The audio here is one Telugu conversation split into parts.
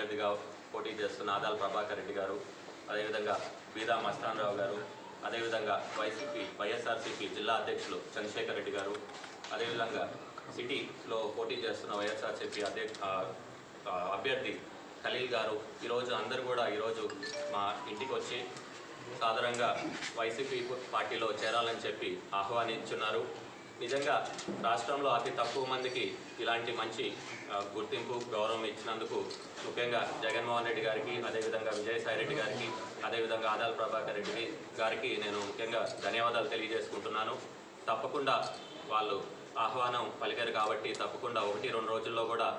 అభ్యర్థిగా పోటీ చేస్తున్న ఆదాల ప్రభాకర్ రెడ్డి గారు, అదేవిధంగా బీదా మస్తాన్ రావు గారు, అదేవిధంగా వైఎస్ఆర్సీపీ జిల్లా అధ్యక్షులు చంద్రశేఖర్ రెడ్డి గారు, అదేవిధంగా సిటీలో పోటీ చేస్తున్న వైఎస్ఆర్సీపీ అభ్యర్థి ఖలీల్ గారు ఈరోజు అందరూ కూడా ఈరోజు మా ఇంటికి వచ్చి సాధారణంగా వైసీపీ పార్టీలో చేరాలని చెప్పి ఆహ్వానించున్నారు. నిజంగా రాష్ట్రంలో అతి తక్కువ మందికి ఇలాంటి మంచి గుర్తింపు గౌరవం ఇచ్చినందుకు ముఖ్యంగా జగన్మోహన్ రెడ్డి గారికి, అదేవిధంగా విజయసాయి రెడ్డి గారికి, అదేవిధంగా ఆదాల ప్రభాకర్ రెడ్డి గారికి నేను ముఖ్యంగా ధన్యవాదాలు తెలియజేసుకుంటున్నాను. తప్పకుండా వాళ్ళు ఆహ్వానం పలికారు కాబట్టి తప్పకుండా 1-2 రోజుల్లో కూడా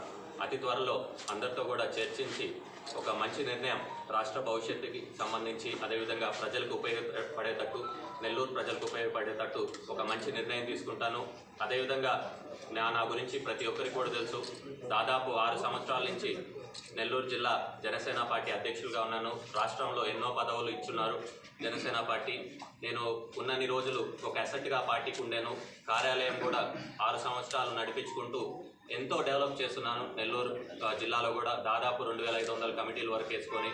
అతి త్వరలో అందరితో కూడా చర్చించి ఒక మంచి నిర్ణయం రాష్ట్ర భవిష్యత్తుకి సంబంధించి, అదేవిధంగా ప్రజలకు ఉపయోగపడేటట్టు, నెల్లూరు ప్రజలకు ఉపయోగపడేటట్టు ఒక మంచి నిర్ణయం తీసుకుంటాను. అదేవిధంగా నా గురించి ప్రతి ఒక్కరికి కూడా తెలుసు. దాదాపు 6 సంవత్సరాల నుంచి నెల్లూరు జిల్లా జనసేన పార్టీ అధ్యక్షులుగా ఉన్నాను. రాష్ట్రంలో ఎన్నో పదవులు ఇచ్చున్నారు జనసేన పార్టీ. నేను ఉన్నన్ని రోజులు ఒక అసెట్గా పార్టీకి ఉండేను. కార్యాలయం కూడా 6 సంవత్సరాలు నడిపించుకుంటూ ఎంతో డెవలప్ చేస్తున్నాను. నెల్లూరు జిల్లాలో కూడా దాదాపు 2500 కమిటీల వరకు వేసుకొని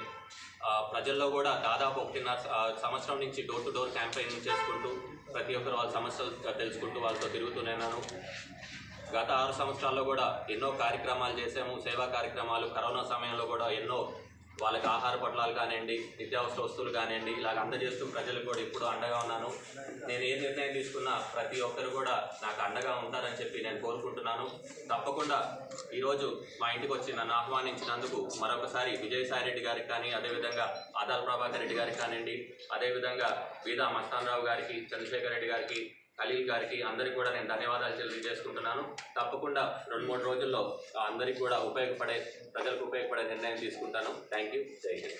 ప్రజల్లో కూడా దాదాపు 1.5 సంవత్సరం నుంచి డోర్ టు డోర్ క్యాంపెయినింగ్ చేసుకుంటూ ప్రతి ఒక్కరు వాళ్ళ సమస్యలు తెలుసుకుంటూ వాళ్ళతో తిరుగుతున్నాను. గత 6 సంవత్సరాల్లో కూడా ఎన్నో కార్యక్రమాలు చేసాము, సేవా కార్యక్రమాలు. కరోనా సమయంలో కూడా ఎన్నో వాళ్ళకి ఆహార పొట్లాలు కానివ్వండి, నిత్యావసర వస్తువులు కానివ్వండి, ఇలాగ అందజేస్తూ ప్రజలకు కూడా ఇప్పుడు అండగా ఉన్నాను. నేను ఏ నిర్ణయం తీసుకున్నా ప్రతి ఒక్కరు కూడా నాకు అండగా ఉంటారని చెప్పి నేను కోరుకుంటున్నాను. తప్పకుండా ఈరోజు మా ఇంటికి వచ్చి నన్ను ఆహ్వానించినందుకు మరొకసారి విజయసాయి రెడ్డి గారికి కానీ, అదేవిధంగా ఆదాల ప్రభాకర్ రెడ్డి గారికి కానివ్వండి, అదేవిధంగా బీదా మస్తాన్ రావు గారికి, చంద్రశేఖర్ రెడ్డి గారికి, ఖలీల్ గారికి అందరికీ కూడా నేను ధన్యవాదాలు తెలియజేసుకుంటున్నాను. తప్పకుండా 2-3 రోజుల్లో అందరికీ కూడా ప్రజలకు ఉపయోగపడే నిర్ణయం తీసుకుంటాను. Thank you. జై హింద్.